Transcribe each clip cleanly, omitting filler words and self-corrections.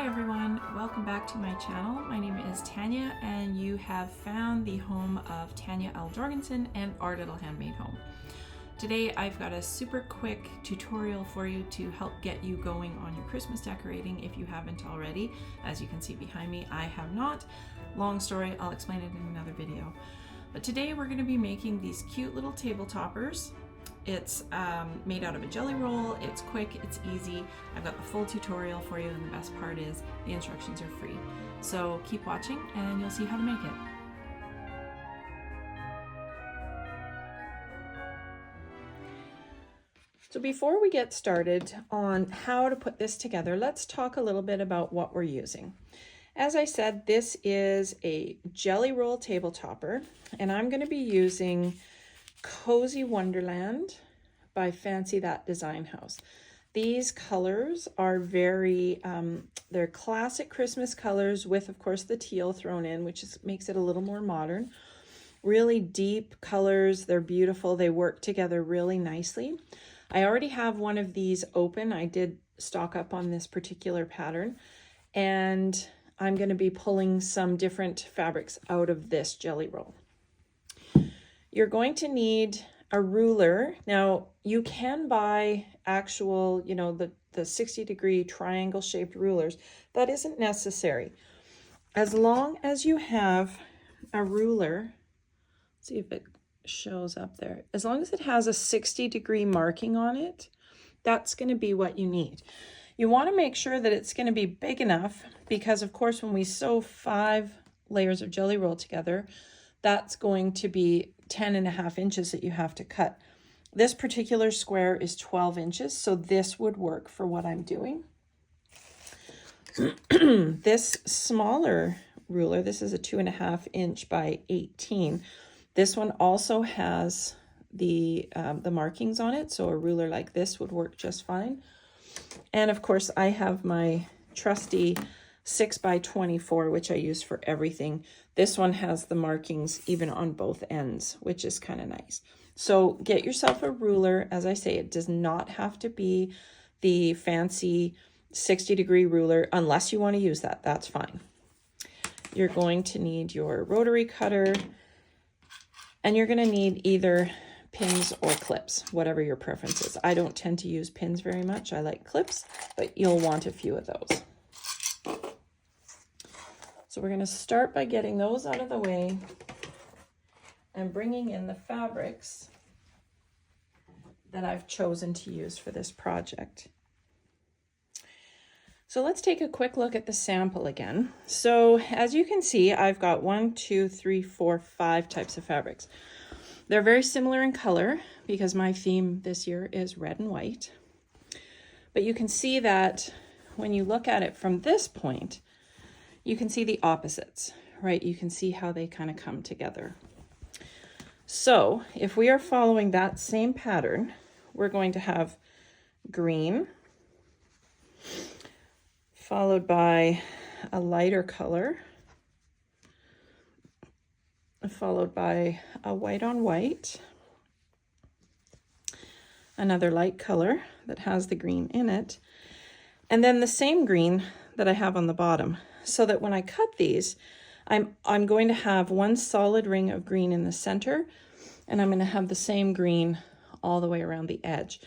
Hi everyone, welcome back to my channel. My name is Tanya and you have found the home of Tanya L. Jorgensen and our little handmade home. Today I've got a super quick tutorial for you to help get you going on your Christmas decorating if you haven't already. As you can see behind me, I have not. Long story, I'll explain it in another video. But today we're going to be making these cute little table toppers. It's made out of a jelly roll, it's quick, it's easy. I've got the full tutorial for you, and the best part is the instructions are free. So keep watching and you'll see how to make it. So before we get started on how to put this together, let's talk a little bit about what we're using. As I said, this is a jelly roll table topper, and I'm going to be using Cozy Wonderland by Fancy That Design House. These colors are very, they're classic Christmas colors with, of course, the teal thrown in, which makes it a little more modern. Really deep colors, they're beautiful, they work together really nicely. I already have one of these open. I did stock up on this particular pattern, and I'm going to be pulling some different fabrics out of this jelly roll. You're going to need a ruler. Now, you can buy actual, the 60-degree triangle shaped rulers. That isn't necessary. As long as you have a ruler, let's see if it shows up there. As long as it has a 60-degree marking on it, that's going to be what you need. You want to make sure that it's going to be big enough because, of course, when we sew 5 layers of jelly roll together, that's going to be 10.5 inches that you have to cut. This particular square is 12 inches, so this would work for what I'm doing. This smaller ruler, this is a 2.5 inch by 18. This one also has the markings on it, so a ruler like this would work just fine. And of course, I have my trusty 6 by 24, which I use for everything. This one has the markings even on both ends, which is kind of nice. So get yourself a ruler. As I say, it does not have to be the fancy 60-degree ruler unless you want to use that. That's fine. You're going to need your rotary cutter, and you're going to need either pins or clips, whatever your preference is. I don't tend to use pins very much. I like clips, but you'll want a few of those. So we're going to start by getting those out of the way and bringing in the fabrics that I've chosen to use for this project. So let's take a quick look at the sample again. So as you can see, I've got 1, 2, 3, 4, 5 types of fabrics. They're very similar in color because my theme this year is red and white. But you can see that when you look at it from this point, you can see the opposites, right? You can see how they kind of come together. So if we are following that same pattern, we're going to have green, followed by a lighter color, followed by a white on white, another light color that has the green in it, and then the same green that I have on the bottom. So that when I cut these, I'm going to have one solid ring of green in the center, and I'm going to have the same green all the way around the edge.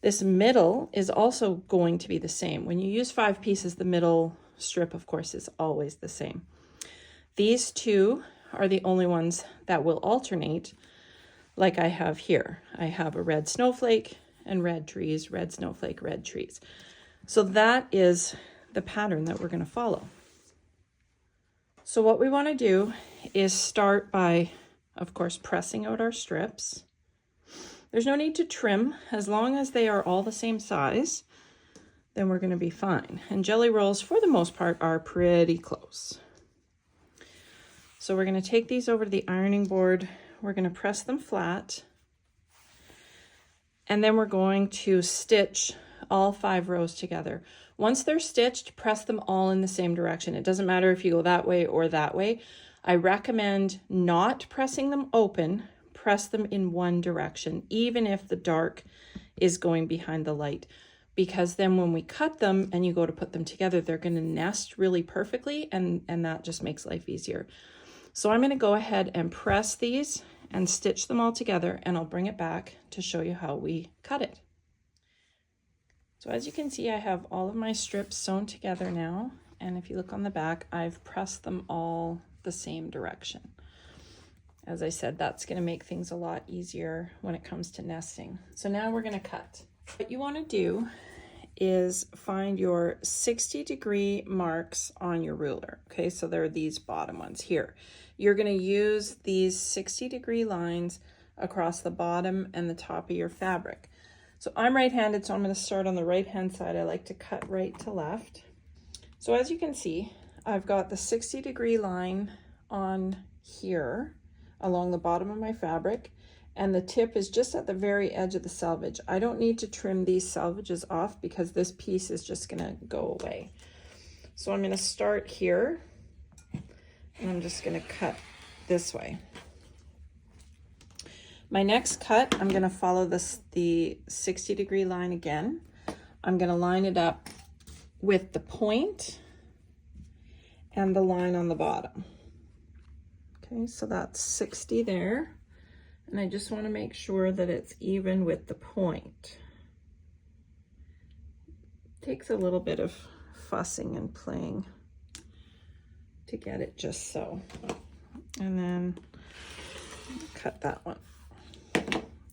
This middle is also going to be the same. When you use 5 pieces, the middle strip, of course, is always the same. These two are the only ones that will alternate like I have here. I have a red snowflake and red trees, red snowflake, red trees. So that is the pattern that we're going to follow. So what we want to do is start by, of course, pressing out our strips. There's no need to trim. As long as they are all the same size, then we're going to be fine. And jelly rolls, for the most part, are pretty close. So we're going to take these over to the ironing board. We're going to press them flat. And then we're going to stitch all 5 rows together. Once they're stitched, press them all in the same direction. It doesn't matter if you go that way or that way. I recommend not pressing them open. Press them in one direction, even if the dark is going behind the light. because then when we cut them and you go to put them together, they're going to nest really perfectly, and that just makes life easier. So I'm going to go ahead and press these and stitch them all together, and I'll bring it back to show you how we cut it. So as you can see, I have all of my strips sewn together now, and if you look on the back, I've pressed them all the same direction. As I said, that's going to make things a lot easier when it comes to nesting. So now we're going to cut. What you want to do is find your 60-degree marks on your ruler. Okay, so there are these bottom ones here. You're going to use these 60-degree lines across the bottom and the top of your fabric. So I'm right-handed, so I'm going to start on the right-hand side. I like to cut right to left. So as you can see, I've got the 60-degree line on here along the bottom of my fabric, and the tip is just at the very edge of the selvage. I don't need to trim these selvages off because this piece is just going to go away. So I'm going to start here, and I'm just going to cut this way. My next cut, I'm going to follow the 60-degree line again. I'm going to line it up with the point and the line on the bottom. Okay, so that's 60 there. And I just want to make sure that it's even with the point. It takes a little bit of fussing and playing to get it just so. And then cut that one.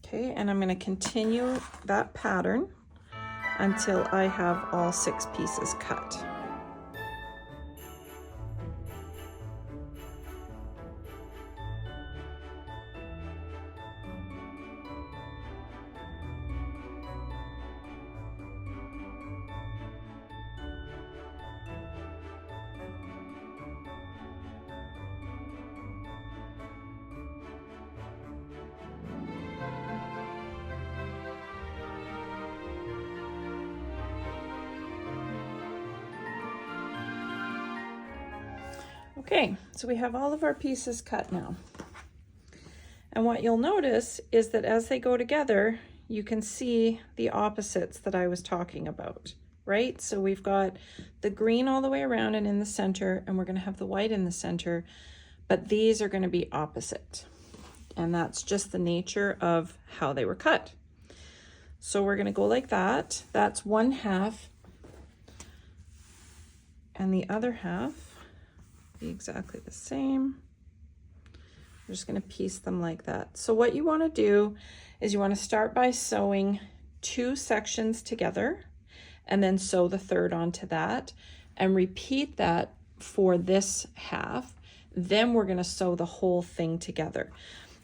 Okay, and I'm going to continue that pattern until I have all 6 pieces cut. Okay, so we have all of our pieces cut now. And what you'll notice is that as they go together, you can see the opposites that I was talking about, right? So we've got the green all the way around and in the center, and we're going to have the white in the center, but these are going to be opposite. And that's just the nature of how they were cut. So we're going to go like that. That's one half, and the other half be exactly the same. We're just going to piece them like that. So what you want to do is you want to start by sewing 2 sections together and then sew the third onto that and repeat that for this half. Then we're going to sew the whole thing together.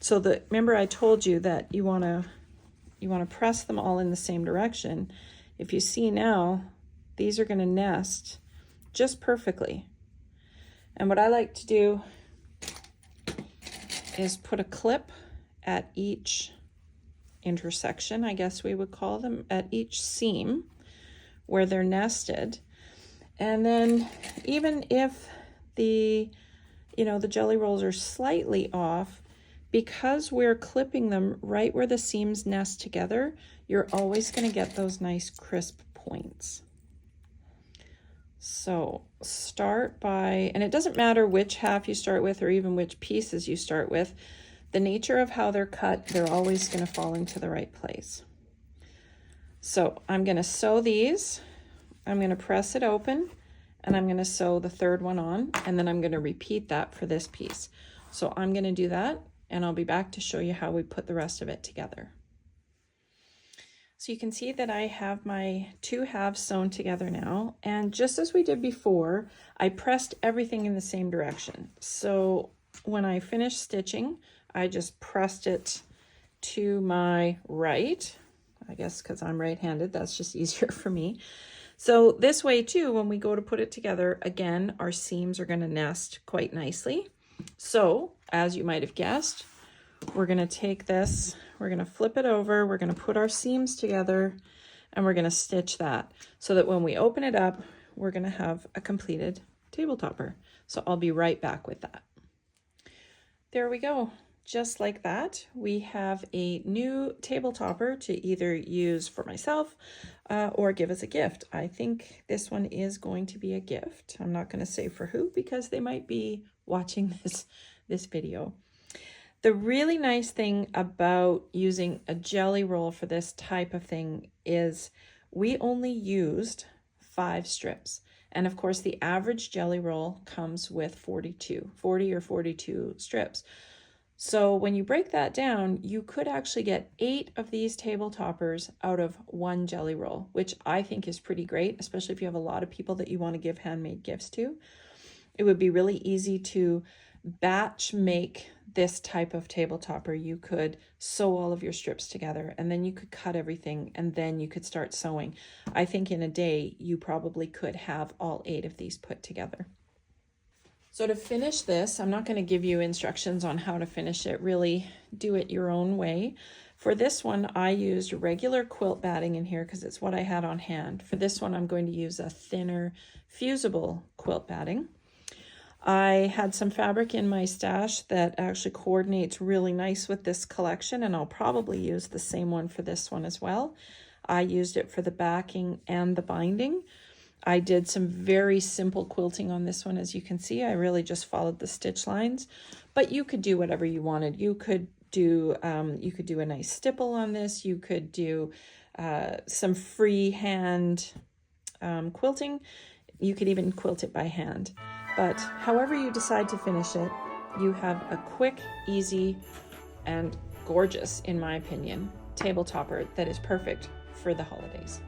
So remember I told you that you want to press them all in the same direction. If you see now, these are going to nest just perfectly. And what I like to do is put a clip at each intersection, I guess we would call them, at each seam where they're nested. And then even if the jelly rolls are slightly off, because we're clipping them right where the seams nest together, you're always going to get those nice crisp points. So start by, and it doesn't matter which half you start with or even which pieces you start with, the nature of how they're cut, they're always going to fall into the right place. So I'm going to sew these, I'm going to press it open, and I'm going to sew the third one on, and then I'm going to repeat that for this piece. So I'm going to do that, and I'll be back to show you how we put the rest of it together. So you can see that I have my 2 halves sewn together now, and just as we did before, I pressed everything in the same direction. So when I finished stitching, I just pressed it to my right, I guess because I'm right-handed, that's just easier for me. So this way too, when we go to put it together, again, our seams are going to nest quite nicely. So as you might have guessed, we're going to take this, we're going to flip it over, we're going to put our seams together, and we're going to stitch that so that when we open it up, we're going to have a completed table topper. So I'll be right back with that. There we go. just like that, we have a new table topper to either use for myself or give as a gift. I think this one is going to be a gift. I'm not going to say for who because they might be watching this video. The really nice thing about using a jelly roll for this type of thing is we only used 5 strips. And of course, the average jelly roll comes with 40 or 42 strips. So when you break that down, you could actually get 8 of these table toppers out of 1 jelly roll, which I think is pretty great, especially if you have a lot of people that you want to give handmade gifts to. It would be really easy to batch make this type of table topper. You could sew all of your strips together and then you could cut everything and then you could start sewing. I think in a day you probably could have all 8 of these put together. So to finish this, I'm not going to give you instructions on how to finish it. Really do it your own way. For this one, I used regular quilt batting in here because it's what I had on hand. For this one, I'm going to use a thinner fusible quilt batting. I had some fabric in my stash that actually coordinates really nice with this collection, and I'll probably use the same one for this one as well. I used it for the backing and the binding. I did some very simple quilting on this one, as you can see. I really just followed the stitch lines, but you could do whatever you wanted. You could do a nice stipple on this. You could do some freehand quilting. You could even quilt it by hand. But however you decide to finish it, you have a quick, easy, and gorgeous, in my opinion, table topper that is perfect for the holidays.